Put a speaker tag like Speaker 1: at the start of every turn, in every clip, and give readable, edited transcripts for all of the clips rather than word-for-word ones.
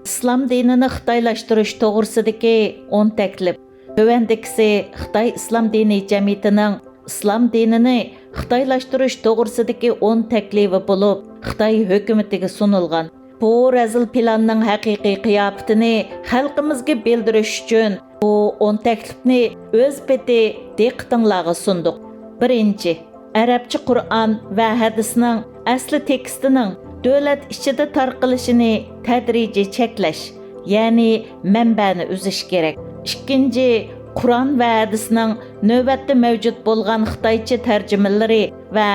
Speaker 1: İslam dinini Xitaylaştırış toğırsidiki 10 təklif. Tövəndikisi Xitay İslam dini cəmiyyətinin İslam dinini Xitaylaştırış toğırsidiki 10 təklifi bulub Xitay hökumətiga sunulğan. Bu rəzil planның həqiqi qiyafətini xalqımızga bildiriş üçün bu 10 təklifni öz beti diqqətinizə sunduq. Birinci, Ərəbçə Qur'an və hədisinin əsli tekstinin dövlət içində tarqılışını tədrici çəkləş, yəni mənbəni üzüş gerek. İkinci, Qur'an və hədisinin növbətdə mövcud bolğan Xitayca tərcümələri və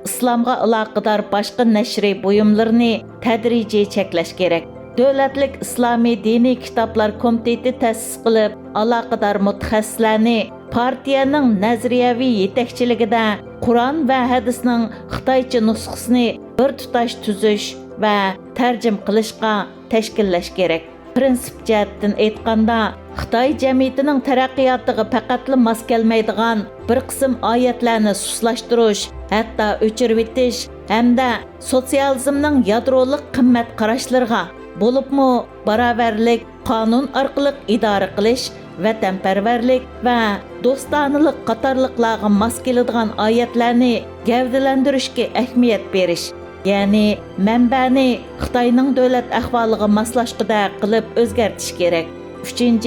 Speaker 1: İslamğa əlaqədar başqa nəşri buyumlarını tədrici çəkləş gerek. Dövlətlik İslami dini kitablar komiteti təsis qılıb, əlaqədar mütəxəssislərni partiyanın nəzriyəvi yetəkçiligida Qur'an və hədisinin Xitayca nüsxəsini bir tutaş tüzüş və tərcüm qilishqa təşkilləş gerek. Prinsip cəhətdən aytqanda, Xitay cəmiyyətinin tərəqqiyatıga faqatla mas kelməydigan bir qism ayətlərni suslaşdırış, hətta öçürüb etiş hamda sosializmning yadroliq qimmat qarashlarga bo'libmi barobarlik, qonun orqali idora qilish, vatanparvarlik va do'stonalik qatorliqlarga mos keladigan oyatlarni gavdalantirishga ahamiyat berish, ya'ni manbani Xitoyning davlat ahvoliga moslashqida qilib o'zgartish kerak. 3.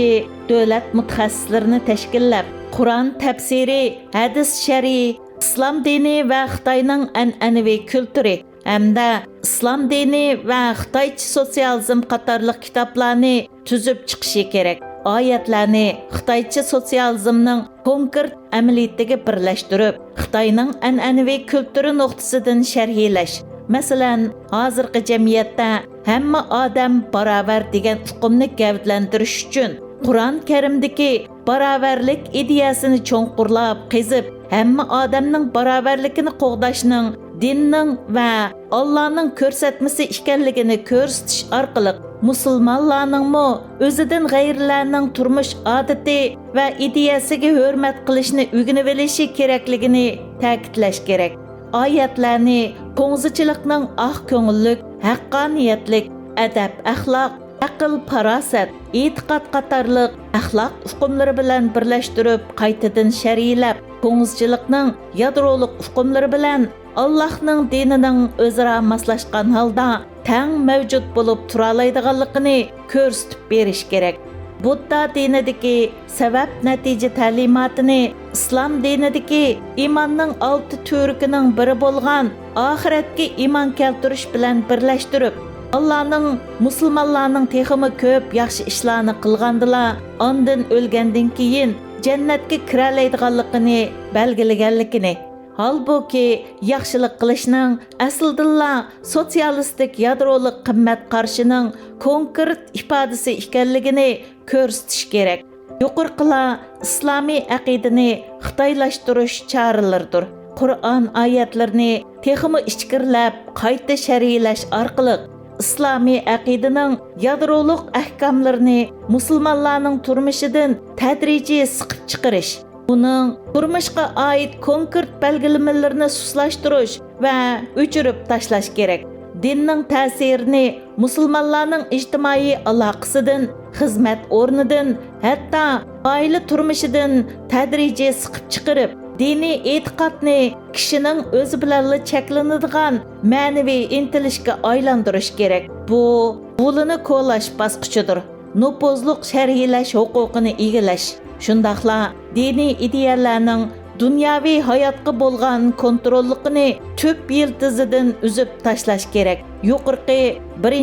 Speaker 1: Davlat mutaxassislarini tashkillab, Qur'on tafsiri, hadis shar'iy, islom dini va Xitoyning an'anaviy kulturi hamda islom dini va Xitoycha sotsializm qatorliq kitoblarni tuzib chiqishi kerak. Oyatlarni Xitoycha sotsializmning konkret amaliyatiga birlashtirib, Xitoyning an'anaviy kulturi nuqtasidan sharhlash. Masalan, hozirgi jamiyatda hamma odam barobar degan uqumni gavdalantirish uchun Qur'on Karimdagi barobarlik ideyasini cho'nqurlab qezib, hamma odamning barobarligini qo'g'dashning, dinning va Allohning ko'rsatmasi ekanligini ko'rsatish orqali musulmonlarningmi o'zidan g'ayrilarning turmush odati va ideyasiga hurmat qilishni o'rganib olishi kerakligini ta'kidlash kerak. Oyatlarni qo'ng'izichilikning ko'ngillik, haqqoniyatlik, adab, axloq, aql, farosat, e'tiqod qatorliq axloq uqumlari bilan birlashtirib, qaytadan shar'iylab, qo'ng'izichilikning yadroliq uqumlari bilan Allohning dinining o'zaro moslashgan holda tang mavjud bo'lib tura oladiganligini ko'rsatib berish kerak. Budda dinidagi sabab natija ta'limotini islom dinidagi imonning 6 turkining biri bo'lgan oxiratga iymon keltirish bilan birlashtirib, Allohning musulmonlarning texmi ko'p yaxshi ishlarni qilgandilar, ondan o'lgandan keyin jannatga kira oladiganligini belgilaganligini. Halbuki yaxshilik qilishning aslidilla sotsialistik yadroliq qimmat qarshining konkret ifodasi ekanligini ko'rsatish kerak. Yuqorqilar islomiy aqidani xitoylashtirish choralaridir. Qur'on oyatlarini texmi ichkirlab, qayta sharhlash orqali islomiy aqidaning yadroliq ahkomlarini musulmonlarning turmushidan tadrijiy siqib chiqarish, uning turmushga oid konkret belgilamalarini suslashtirish va o'chirib tashlash kerak. Dinning ta'sirini musulmonlarning ijtimoiy aloqasidan, xizmat o'rnidan, hatto oila turmushidan tadrijiy siqib chiqarib, diniy e'tiqodni kishining o'zi bilan cheklanadigan ma'naviy intilishga aylantirish kerak. Bu yo'lini qo'llash bosqichidir. Nupuzliq sharhlash huquqini egallash. Shundaqla diniy ideyalarning dunyoviy hayotga bo'lgan kontrolligini tüp yildizidan uzib tashlash kerak. Yuqorqi 1,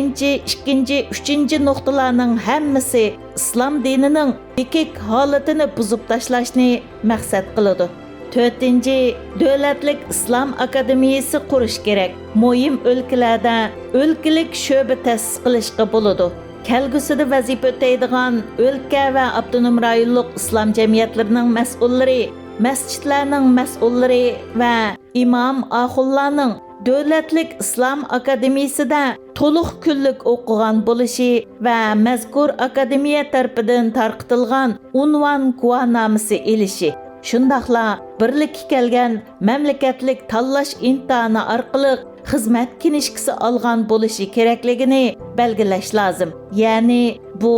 Speaker 1: 2, 3 nuqtalarning hammasi islom dinining bekik holatini buzib tashlashni maqsad qiladi. 4. Davlatlik islom akademiyasi qurish kerak. Muhim o'lkalarda o'lkalik sho'ba ta'sis qilishga bo'ladi. Kelgusida vazifa o'taydigan o'lka va avtonom rayonlik islom jamiyatlarining mas'ullari, masjidlarning mas'ullari va imom axullarning davlatlik islom akademiyasida to'liq kunlik o'qigan bo'lishi va mazkur akademiya tarafidan tarqitilgan unvon guvohnomasi elishi. shundaqla birlikka kelgan mamlakatlik tanlash imtihoni orqali xizmat kinishkisi olgan bo'lishi kerakligini belgilash lozim. Ya'ni bu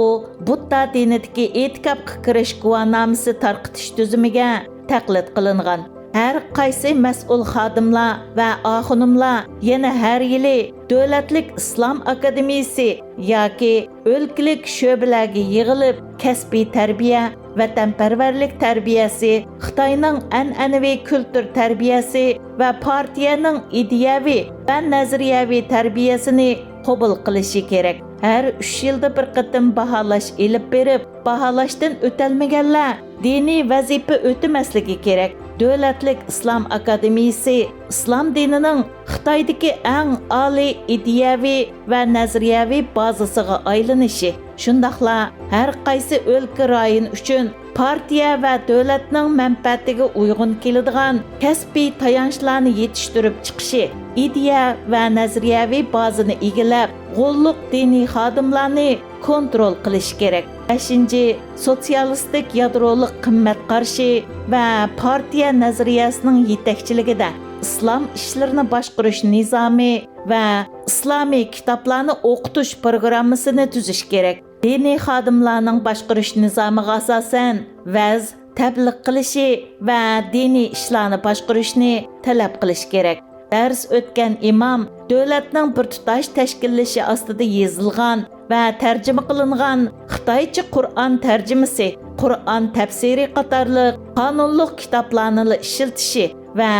Speaker 1: Budda dinidagi e'tiqodga kirish guvohnomasi tarqitish tuzumiga taqlid qilingan. Her qaysi mas'ul xodimlar va oxunimlar yana har yili Davlatlik Islom Akademiyasi yoki o'lkalik sho'balarga yig'ilib kasbiy tarbiya, vatanparvarlik tarbiyasi, Xitoyning an'anaviy kultur tarbiyasi va partiyaning ideyaviy va nazariyaviy tarbiyasini qabul qilishi kerak. Her 3 yilda bir qatim baholash elib berib, baholashdan o'talmaganlar diniy vazifa o'tamasligi kerak. Davlatlik Islom Akademiyasi islom dinining Xitoydagi eng oliy ideyaviy va nazariyaviy bazasiga aylanishi, shundaqla har qaysi o'lka rayon uchun partiya va davlatning manfaatiga uyg'un keladigan kasbiy tayanchlarni yetishtirib chiqishi, ideya va nazariyaviy bazani egallab, g'olliq diniy xodimlarni kontrol qilish kerak. 5. Sotsialistik yadroliq qimmat qarshi va partiya nazariyasining yetakchiligida islom ishlarini boshqarish nizomi va islomiy kitoblarni o'qitish programmasini tuzish kerak. Diniy xodimlarning boshqarish nizomiga asosan vaz, tabliq qilishi va diniy ishlarni boshqarishni talab qilish kerak. Dars o'tgan imom davlatning bir tutash tashkillashi ostida yozilgan va tarjima qilingan Xitoycha Qur'on tarjimasi, Qur'on tafsiri qatorliq qonunliq kitoblarni ishlatishi va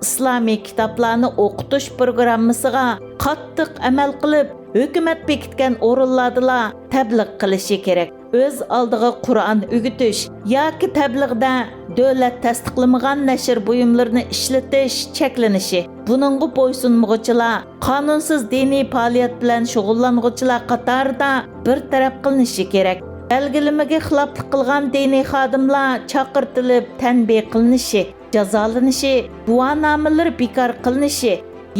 Speaker 1: islomiy kitoblarni o'qitish programmasiga qattiq amal qilib, hukumat bekitgan o'rinlarda tabliq qilishi kerak. O'z oldiga Qur'on o'gitish yoki tabliğda davlat tasdiqlamagan nashr buyumlarini ishlatish cheklanishi, buningga bo'ysunmag'uvchilar qonunsiz diniy faoliyat bilan shug'ullanuvchilar qatorida bir taraf qilinishi kerak. Belgilamaga xiloflik qilgan diniy xodimlar chaqirtilib tanbeh qilinishi, jazolanishi, guvohnomalar bekor qilinishi,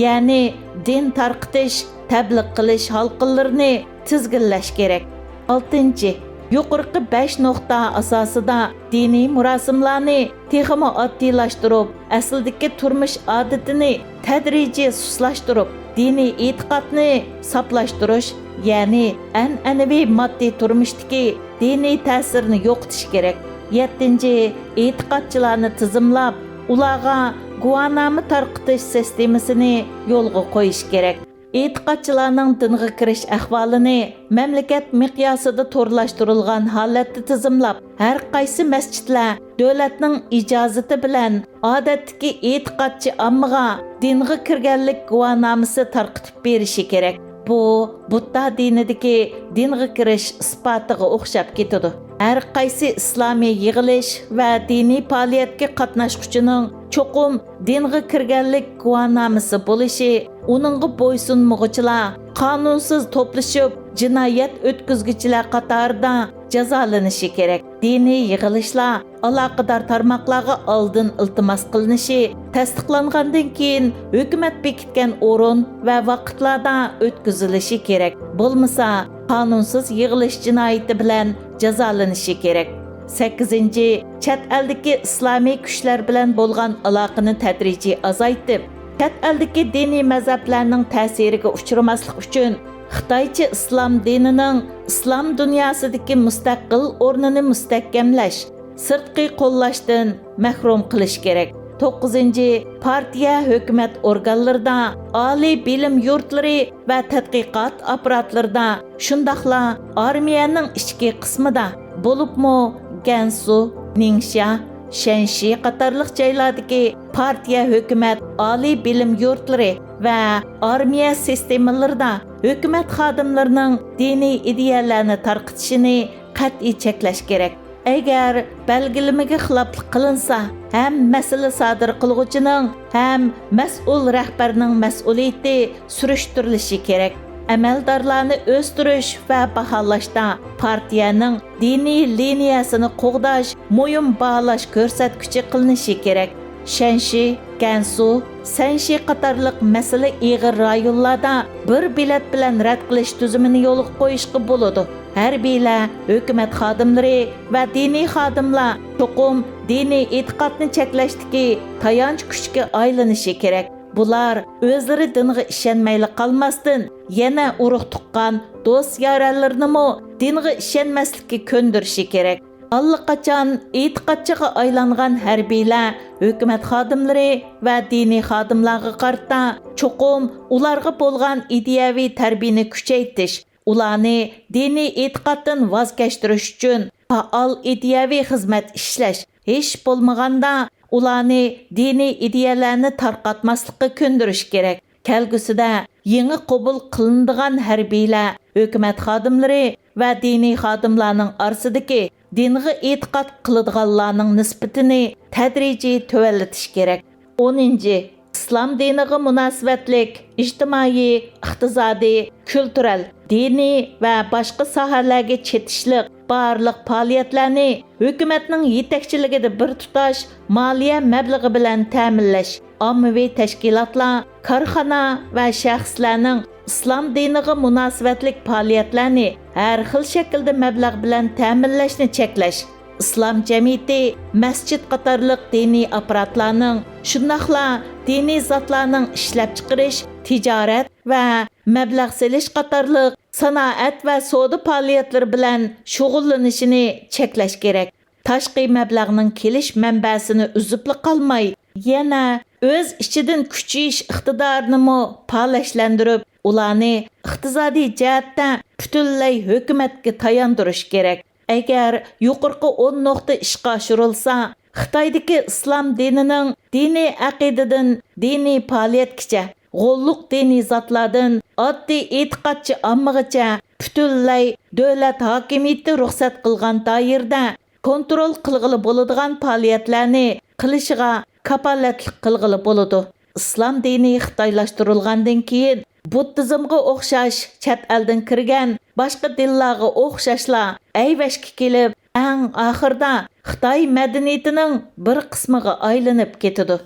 Speaker 1: ya'ni din tarqitish, tabliq qilish halqalarini tizginlash kerak. 6. Yuqorqi 5 nuqta asosida diniy murosimlarni texmo oddiylashtirib, asldagi turmush odatini tadrijiy suslashtirib, diniy e'tiqodni soplashtirish, ya'ni an'anaviy moddiy turmushdagi diniy ta'sirni yo'qotish kerak. 7. E'tiqodchilarni tizimlab, ularga guvohnoma tarqitish sistemasini yo'lga qo'yish kerak. E'tiqodchilarning dinga kirish ahvolini mamlakat miqyosida to'rlashtirilgan holatda tizimlab, har qaysi masjidlar davlatning ijozati bilan odatdagi e'tiqodchi ommaga dinga kirganlik guvohnomasi tarqitib berishi kerak. Bu Budda dinidagi dinga kirish isbotiga o'xshab ketadi. Har qaysi islomiy yig'ilish va diniy faoliyatga qatnashuvchining cho'qim dinga kirganlik guvohnomasi bo'lishi, uningga bo'ysunmag'uvchilar qonunsiz to'plashib jinoyat o'tkazguchilar qatorida jazolanishi kerak. Diniy yig'ilishlar aloqador tarmoqlarga oldin iltimos qilinishi, tasdiqlangandan keyin hukumat bekitgan o'rin va vaqtlarda o'tkazilishi kerak. Bo'lmasa, qonunsiz yig'ilish jinoyati bilan jazolanishi kerak. 8. Chet eldagi islomiy kuchlar bilan bo'lgan aloqani tadrijiy azaytib, chet eldagi diniy mazhablarning ta'siriga uchramaslik uchun Xitoycha islom dinining islom dunyosidagi mustaqil o'rnini mustahkamlash, sirtqi qo'llashdan mahrum qilish kerak. 9. Partiya hukumat organlarida, oliy bilim yurtlari va tadqiqot apparatlarida, shundaqla armiyaning ichki qismida, bo'libmi Gansu, Ningxia, Shanxi qatorliq joylardagi partiya hukumat, oliy bilim yurtlari va armiya sistemalarida hukumat xodimlarining diniy ideyalarni tarqitishini qat'iy cheklash kerak. Agar belgilamaga xiloflik qilinsa, ham masala sodir qiluvchining, ham mas'ul rahbarning mas'uliyati surishtirilishi kerak. Amaldorlarni o'stirish va baholashda partiyaning diniy liniyasini qo'g'dash, mo'yin baholash ko'rsatkichi qilinishi kerak. Shanxi, Gansu, Sanxi qatorliq masala ig'ir rayonlarda bir bilet bilan rad qilish tuzumini yo'lga qo'yishga bo'ladi. harbiylar, hukumat xodimlari va diniy xodimlar cho'qim diniy e'tiqodni cheklashdagi tayanch kuchga aylanishi kerak. Bular o'zlari dinga ishonmayli qolmasdan, yana urug' tuqqan do'st yaranlarnimi dinga ishonmaslikka ko'ndirishi kerak. Allaqachon e'tiqodchiga aylangan harbiylar, hukumat xodimlari va diniy xodimlarga qarta cho'qim ularga bo'lgan ideyaviy tarbiyani kuchaytirish, ularni diniy e'tiqoddan voz kechtirish uchun faol ideyaviy xizmat ishlash, hech bo'lmaganda ularni diniy ideyalarni tarqatmaslikka ko'ndirish kerak. Kelgusida yangi qabul qilinadigan harbiylar, hukumat xodimlari va diniy xodimlarning orasidagi dinga e'tiqod qiladiganlarning nisbatini tadrijiy tövallatish kerak. 10. İslam diniga munosabatlik ijtimoiy, iqtisodiy, kultural, diniy va boshqa sohalarga chetishliq barliq faoliyatlarni hukumatning yetakchiligida bir tutash moliya mablag'i bilan ta'minlash, ommaviy tashkilotlar, korxona va shaxslarning islom diniga munosabatlik faoliyatlarni har xil shaklda mablag' bilan ta'minlashni cheklash. İslam jamiyati masjid qatorliq diniy apparatlarning, shundoqla diniy zotlarning ishlab chiqarish, tijorat va mablag' selish qatorliq sanoat va savdo faoliyatlari bilan shug'ullanishini cheklash kerak. Tashqi mablag'ning kelish manbasini uzibli qolmay, yana o'z ichidan kuchayish iqtidorini faollashlantirib, ularni iqtisodiy jihatdan butunlay hukumatga tayondirish kerak. Agar yuqorqi 10 nuqta ishga oshirilsa, Xitoydagi islom dinining diniy aqidadan diniy faoliyatgacha, g'olluq diniy zotlardan oddiy e'tiqodchi ommagacha butunlay davlat hokimiyati ruxsat qilgan doirada kontrol qilg'ili bo'ladigan faoliyatlarni qilishiga kapolatlik qilg'ili bo'ladi. Islom dini xitoylashtirilgandan keyin buddizmga o'xshash chet eldan kirgan boshqa dinlarga o'xshashla ayvashga kelib, eng oxirida Xitoy madaniyatining bir qismiga aylanib ketadi.